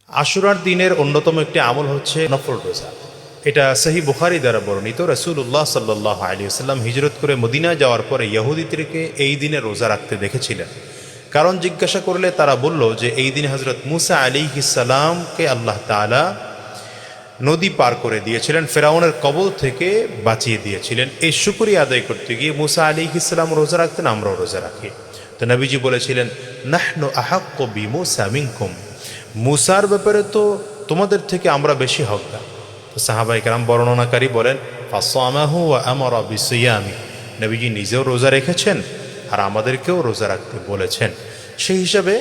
আশুরার দিনের অন্যতম একটি আমল হচ্ছে নফল রোজা। এটা সহিহ বুখারী দ্বারা বর্ণিত। রাসূলুল্লাহ সাল্লাল্লাহু আলাইহি ওয়াসাল্লাম হিজরত করে মদিনায় যাওয়ার পরে ইহুদিদেরকে এই দিনে রোজা রাখতে দেখেছিলেন। কারণ জিজ্ঞাসা করলে তারা বলল যে এই দিনে হযরত মুসা আলাইহিস সালামকে আল্লাহ তাআলা নদী পার করে দিয়েছিলেন, ফেরাউনের কবল থেকে বাঁচিয়ে দিয়েছিলেন। এই শুকরিয়া আদায় করতে গিয়ে মুসা আলাইহিস সালাম রোজা রাখতেন, আমরাও রোজা রাখি। তো নবীজি বলেছিলেন, নাহনু আহাক্কু বিমুসা মিনকুম, মুসার ব্যাপারে তো তোমাদের থেকে আমরা বেশি হকদার। তো সাহাবায়ে কেরাম বর্ণনাকারী বলেন, ফাসামাহু ওয়া আমারা বিসিয়ামি, নবীজি নিজেও রোজা রেখেছেন আর আমাদেরকেও রোজা রাখতে বলেছেন। সেই হিসাবে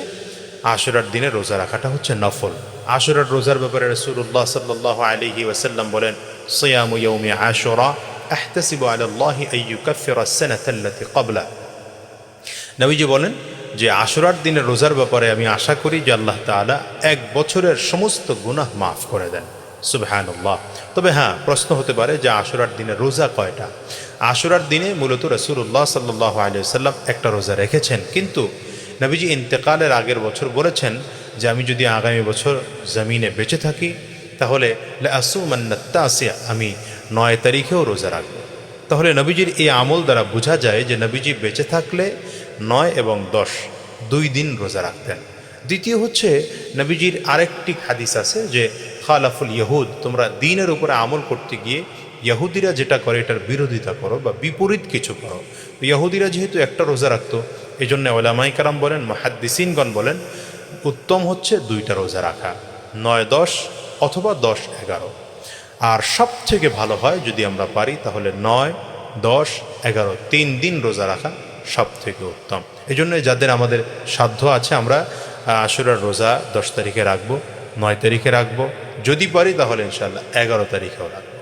আশুরার দিনে রোজা রাখাটা হচ্ছে নফল। আশুরার রোজার ব্যাপারে রাসূলুল্লাহ সাল্লাল্লাহু আলাইহি ওয়াসাল্লাম বলেন, সিয়ামু ইয়াউমি আশুরা আহতাসিবু আলাল্লাহি আন ইউকাফিরা আস-সানাতা আল্লাতী ক্বাবলা। নবীজি বলেন যে আশুরার দিনের রোজার ব্যাপারে আমি আশা করি যে আল্লাহ তাআলা এক বছরের সমস্ত গুনাহ মাফ করে দেন। সুবহানাল্লাহ। তবে হ্যাঁ, প্রশ্ন হতে পারে যে আশুরার দিনে রোজা কয়টা? আশুরার দিনে মূলত রাসূলুল্লাহ সাল্লাল্লাহু আলাইহি ওয়াসাল্লাম একটা রোজা রেখেছেন, কিন্তু নবীজি ইন্তেকালের আগের বছর বলেছেন যে আমি যদি আগামী বছর জমিনে বেঁচে থাকি তাহলে লাআসুমান্না তাসিয়া, আমি 9 তারিখেও রোজা রাখব। তাহলে নবীজির এই আমল দ্বারা বোঝা যায় যে নবীজি বেঁচে থাকলে 9 এবং 10 2 দিন রোজা রাখতেন। দ্বিতীয় হচ্ছে নবীজির আরেকটি হাদিস আছে যে খালাফুল ইহুদ, তোমরা দিনের উপরে আমল করতে গিয়ে ইহুদিরা যেটা করে এটার বিরোধিতা করো বা বিপরীত কিছু করো। ইহুদিরা যেহেতু একটা রোজা রাখতো, এই জন্য ওলামায়ে কেরাম বলেন, মুহাদ্দিসিনগণ বলেন, উত্তম হচ্ছে 2টা রোজা রাখা, 9-10 অথবা 10-11। আর সব থেকে ভালো হয় যদি আমরা পারি তাহলে 9, 10, 11 3 দিন রোজা রাখা সব থেকে উত্তম। এই জন্য যাদের আমাদের সাধ্য আছে আমরা আশুরার রোজা 10 তারিখে রাখবো, 9 তারিখে রাখবো, যদি পারি তাহলে ইনশাআল্লাহ 11 তারিখেও রাখবো।